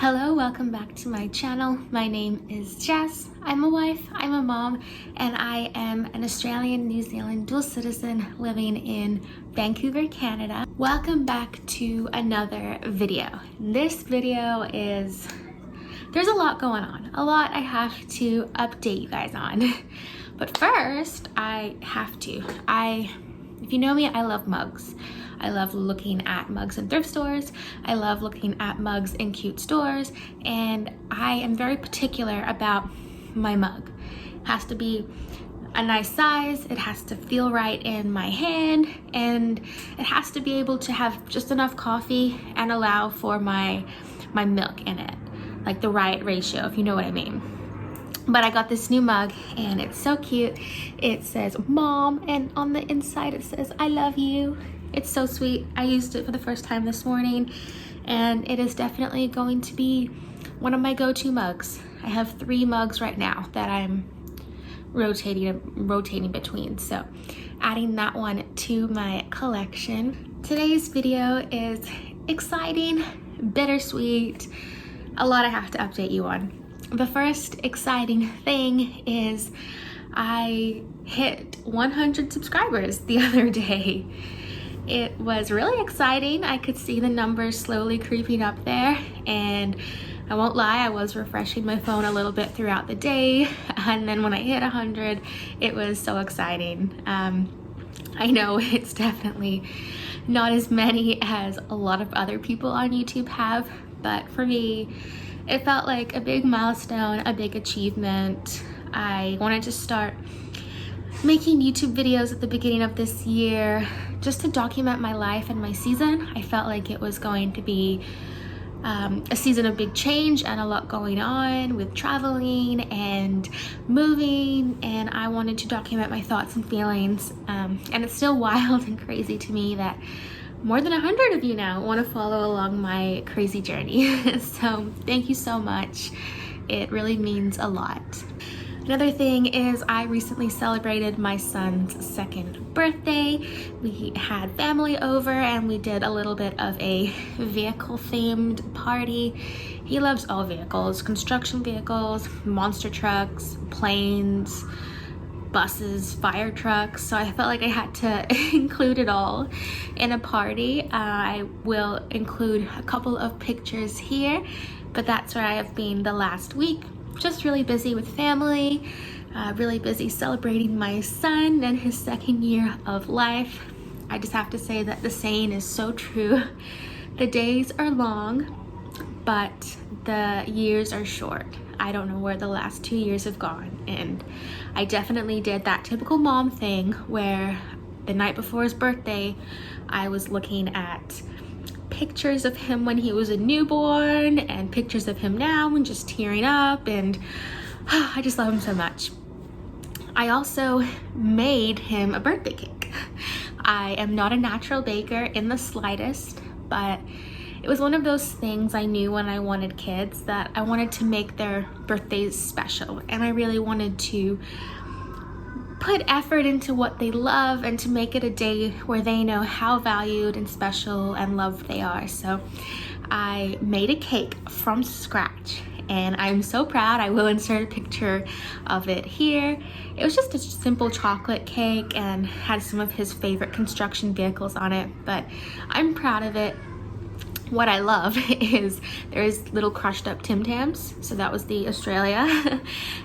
Hello, welcome back to my channel. My name is Jess. I'm a wife, I'm a mom, and I am an Australian New Zealand dual citizen living in Vancouver, Canada. Welcome back to another video. This video is, there's a lot going on, a lot I have to update you guys on. But first, if you know me, I love mugs. I love looking at mugs in thrift stores. I love looking at mugs in cute stores, and I am very particular about my mug. It has to be a nice size, it has to feel right in my hand, and it has to be able to have just enough coffee and allow for my milk in it, like the right ratio, if you know what I mean. But I got this new mug and it's so cute. It says mom, and on the inside it says I love you. It's so sweet. I used it for the first time this morning, and it is definitely going to be one of my go-to mugs. I have 3 mugs right now that I'm rotating between, so adding that one to my collection. Today's video is exciting, bittersweet, a lot I have to update you on. The first exciting thing is I hit 100 subscribers the other day. It was really exciting. I could see the numbers slowly creeping up there, and I won't lie, I was refreshing my phone a little bit throughout the day, and then when I hit 100, it was so exciting. I know it's definitely not as many as a lot of other people on YouTube have, but for me, it felt like a big milestone, a big achievement. I wanted to start making YouTube videos at the beginning of this year just to document my life and my season. I felt like it was going to be a season of big change and a lot going on with traveling and moving, and I wanted to document my thoughts and feelings. And it's still wild and crazy to me that more than 100 of you now want to follow along my crazy journey. So thank you so much. It really means a lot. Another thing is I recently celebrated my son's 2nd birthday. We had family over and we did a little bit of a vehicle themed party. He loves all vehicles, construction vehicles, monster trucks, planes, buses, fire trucks, so I felt like I had to include it all in a party. I will include a couple of pictures here, but that's where I have been the last week. Just really busy with family, really busy celebrating my son and his 2nd year of life. I just have to say that the saying is so true. The days are long, but the years are short. I don't know where the last 2 years have gone, and I definitely did that typical mom thing where the night before his birthday, I was looking at pictures of him when he was a newborn and pictures of him now and just tearing up, and I just love him so much. I also made him a birthday cake. I am not a natural baker in the slightest, but it was one of those things I knew when I wanted kids that I wanted to make their birthdays special, and I really wanted to put effort into what they love and to make it a day where they know how valued and special and loved they are. So I made a cake from scratch, and I'm so proud. I will insert a picture of it here. It was just a simple chocolate cake and had some of his favorite construction vehicles on it, but I'm proud of it. What I love is there's little crushed up Tim Tams, so that was the Australia,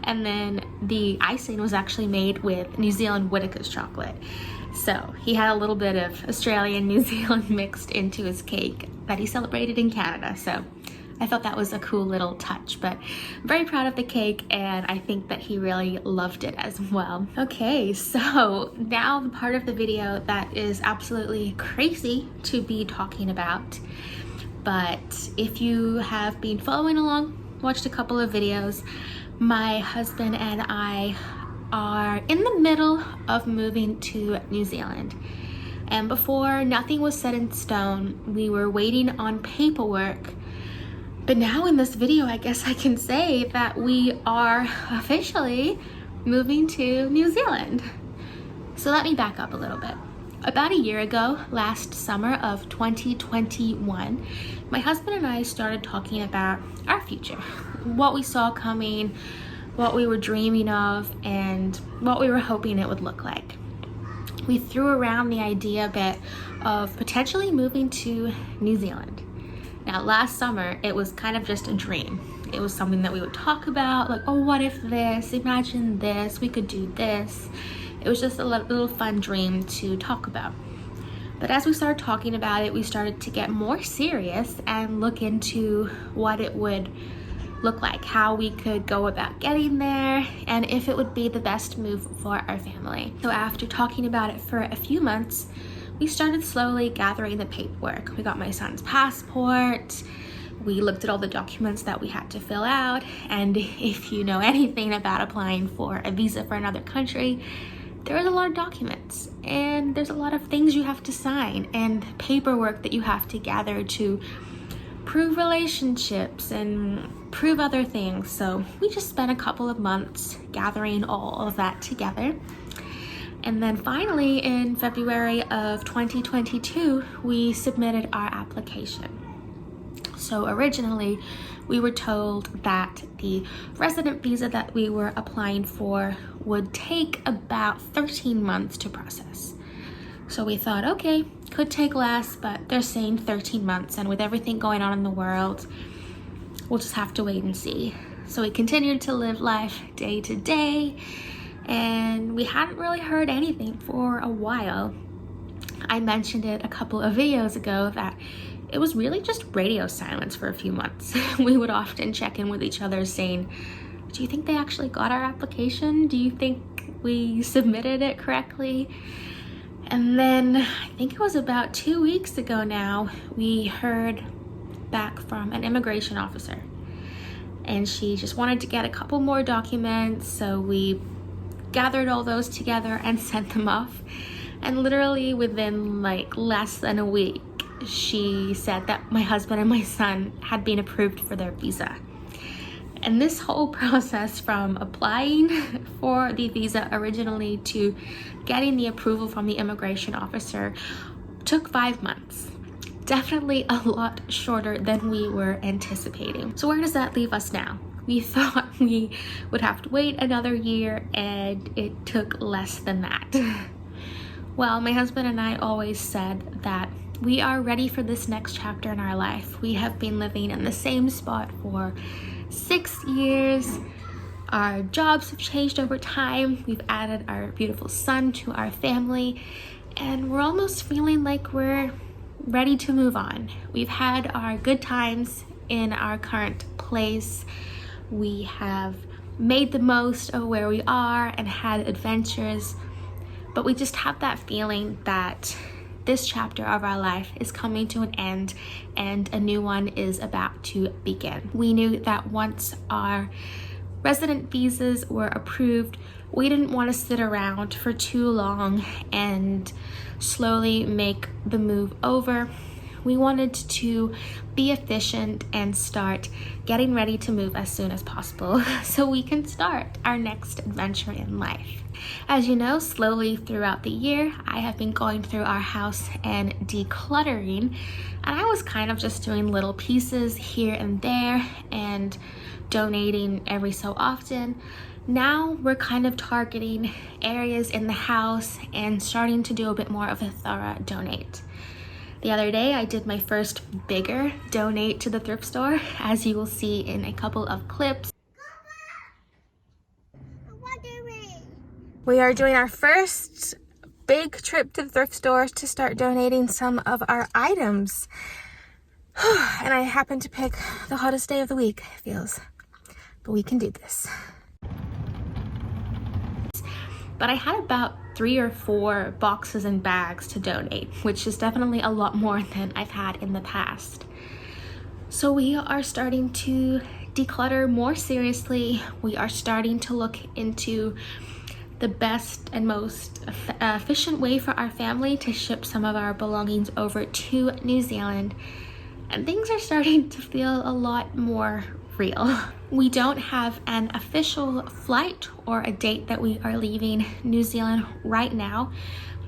and then the icing was actually made with New Zealand Whittaker's chocolate. So he had a little bit of Australian New Zealand mixed into his cake that he celebrated in Canada, so I thought that was a cool little touch. But I'm very proud of the cake, and I think that he really loved it as well. Okay, so now the part of the video that is absolutely crazy to be talking about. But if you have been following along, watched a couple of videos, my husband and I are in the middle of moving to New Zealand. And before, nothing was set in stone. We were waiting on paperwork. But now in this video, I guess I can say that we are officially moving to New Zealand. So let me back up a little bit. About a year ago, last summer of 2021, my husband and I started talking about our future, what we saw coming, what we were dreaming of, and what we were hoping it would look like. We threw around the idea a bit of potentially moving to New Zealand. Now, last summer, it was kind of just a dream. It was something that we would talk about, like, oh, what if this? Imagine this, we could do this. It was just a little fun dream to talk about. But as we started talking about it, we started to get more serious and look into what it would look like, how we could go about getting there, and if it would be the best move for our family. So after talking about it for a few months, we started slowly gathering the paperwork. We got my son's passport, we looked at all the documents that we had to fill out, and if you know anything about applying for a visa for another country, there is a lot of documents, and there's a lot of things you have to sign, and paperwork that you have to gather to prove relationships and prove other things. So we just spent a couple of months gathering all of that together. And then finally in February of 2022, we submitted our application. So originally we were told that the resident visa that we were applying for would take about 13 months to process. So we thought, okay, could take less, but they're saying 13 months, and with everything going on in the world, we'll just have to wait and see. So we continued to live life day to day, and we hadn't really heard anything for a while. I mentioned it a couple of videos ago that it was really just radio silence for a few months. We would often check in with each other saying, do you think they actually got our application? Do you think we submitted it correctly? And then I think it was about 2 weeks ago now, we heard back from an immigration officer, and she just wanted to get a couple more documents. So we gathered all those together and sent them off. And literally within like less than a week, she said that my husband and my son had been approved for their visa. And this whole process from applying for the visa originally to getting the approval from the immigration officer took 5 months. Definitely a lot shorter than we were anticipating. So where does that leave us now? We thought we would have to wait another year, and it took less than that. Well, my husband and I always said that we are ready for this next chapter in our life. We have been living in the same spot for 6 years. Our jobs have changed over time. We've added our beautiful son to our family, and we're almost feeling like we're ready to move on. We've had our good times in our current place. We have made the most of where we are and had adventures, but we just have that feeling that this chapter of our life is coming to an end and a new one is about to begin. We knew that once our resident visas were approved, we didn't want to sit around for too long and slowly make the move over. We wanted to be efficient and start getting ready to move as soon as possible so we can start our next adventure in life. As you know, slowly throughout the year, I have been going through our house and decluttering, and I was kind of just doing little pieces here and there and donating every so often. Now we're kind of targeting areas in the house and starting to do a bit more of a thorough donate. The other day, I did my first bigger donate to the thrift store, as you will see in a couple of clips. We are doing our first big trip to the thrift store to start donating some of our items. And I happened to pick the hottest day of the week, it feels. But we can do this. But I had about 3 or 4 boxes and bags to donate, which is definitely a lot more than I've had in the past. So we are starting to declutter more seriously. We are starting to look into the best and most efficient way for our family to ship some of our belongings over to New Zealand. And things are starting to feel a lot more real. We don't have an official flight or a date that we are leaving New Zealand right now,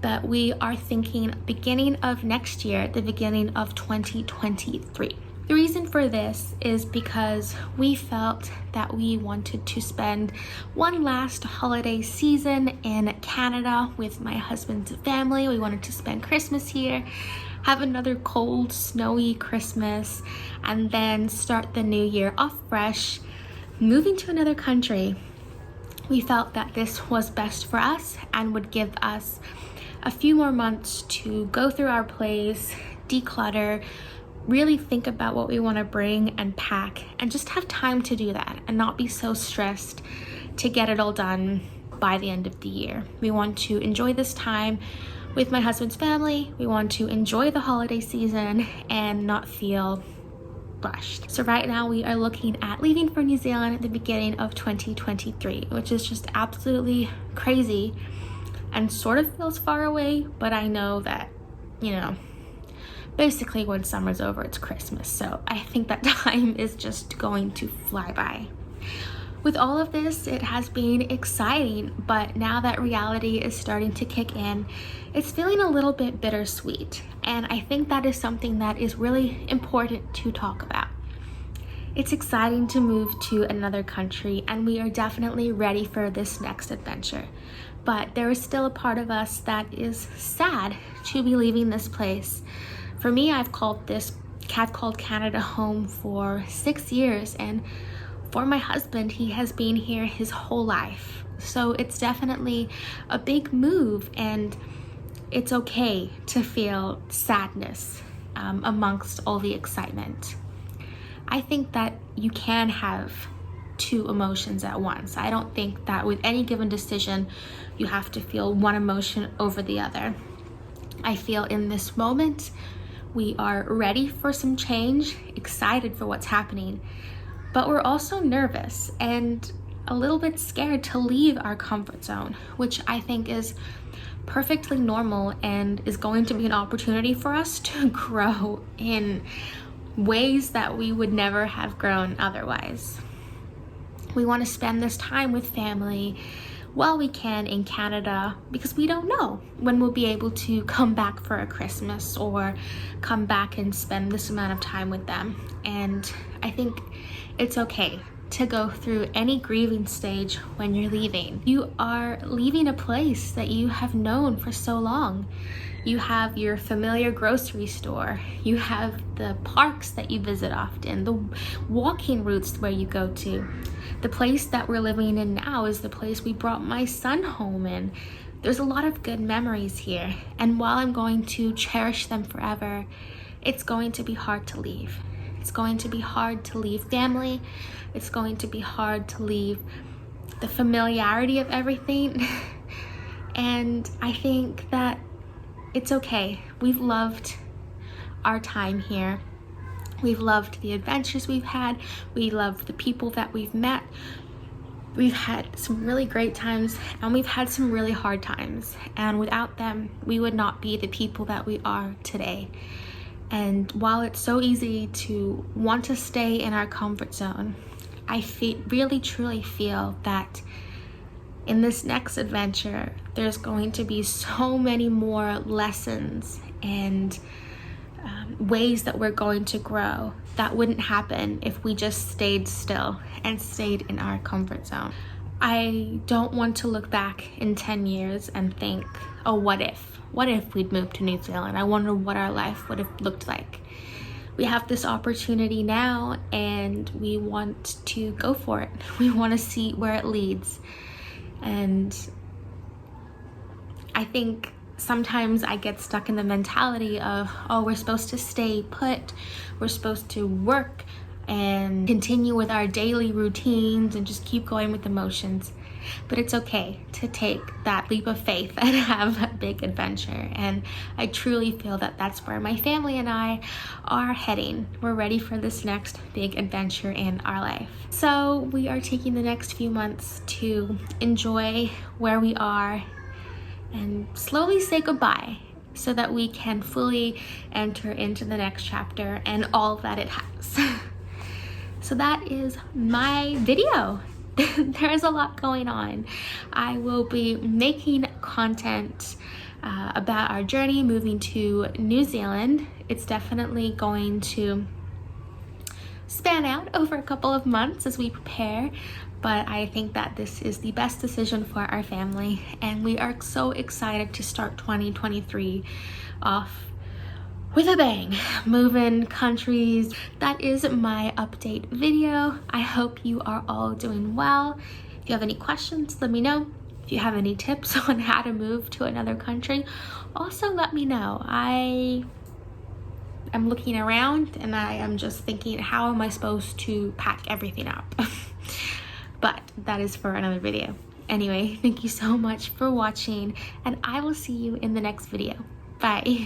but we are thinking beginning of next year, the beginning of 2023. The reason for this is because we felt that we wanted to spend one last holiday season in Canada with my husband's family. We wanted to spend Christmas here, have another cold, snowy Christmas, and then start the new year off fresh, moving to another country. We felt that this was best for us and would give us a few more months to go through our place, declutter, really think about what we want to bring and pack, and just have time to do that and not be so stressed to get it all done by the end of the year. We want to enjoy this time with my husband's family. We want to enjoy the holiday season and not feel rushed. So right now we are looking at leaving for New Zealand at the beginning of 2023, which is just absolutely crazy and sort of feels far away, but I know that, basically when summer's over, it's Christmas. So I think that time is just going to fly by. With all of this, it has been exciting, but now that reality is starting to kick in, it's feeling a little bit bittersweet. And I think that is something that is really important to talk about. It's exciting to move to another country, and we are definitely ready for this next adventure. But there is still a part of us that is sad to be leaving this place. For me, I've called Canada home for 6 years, and for my husband, he has been here his whole life. So it's definitely a big move, and it's okay to feel sadness amongst all the excitement. I think that you can have two emotions at once. I don't think that with any given decision, you have to feel one emotion over the other. I feel in this moment, we are ready for some change, excited for what's happening, but we're also nervous and a little bit scared to leave our comfort zone, which I think is perfectly normal and is going to be an opportunity for us to grow in ways that we would never have grown otherwise. We want to spend this time with family while we can in Canada, because we don't know when we'll be able to come back for a Christmas or come back and spend this amount of time with them. And I think it's okay to go through any grieving stage when you're leaving. You are leaving a place that you have known for so long. You have your familiar grocery store. You have the parks that you visit often, the walking routes where you go to. The place that we're living in now is the place we brought my son home in. There's a lot of good memories here, and while I'm going to cherish them forever, it's going to be hard to leave. It's going to be hard to leave family. It's going to be hard to leave the familiarity of everything. And I think that it's okay. We've loved our time here. We've loved the adventures we've had. We love the people that we've met. We've had some really great times, and we've had some really hard times. And without them, we would not be the people that we are today. And while it's so easy to want to stay in our comfort zone, I really truly feel that in this next adventure, there's going to be so many more lessons and ways that we're going to grow that wouldn't happen if we just stayed still and stayed in our comfort zone. I don't want to look back in 10 years and think, oh, what if? What if we'd moved to New Zealand? I wonder what our life would have looked like. We have this opportunity now, and we want to go for it. We want to see where it leads. And I think sometimes I get stuck in the mentality of, oh, we're supposed to stay put, we're supposed to work and continue with our daily routines and just keep going with emotions. But it's okay to take that leap of faith and have a big adventure. And I truly feel that that's where my family and I are heading. We're ready for this next big adventure in our life. So we are taking the next few months to enjoy where we are and slowly say goodbye so that we can fully enter into the next chapter and all that it has. So that is my video. There's a lot going on. I will be making content about our journey moving to New Zealand. It's definitely going to span out over a couple of months as we prepare, but I think that this is the best decision for our family, and we are so excited to start 2023 off with a bang, moving countries. That is my update video. I hope you are all doing well. If you have any questions, let me know. If you have any tips on how to move to another country, also let me know. I am looking around and I am just thinking, how am I supposed to pack everything up? But that is for another video. Anyway, thank you so much for watching, and I will see you in the next video. Bye.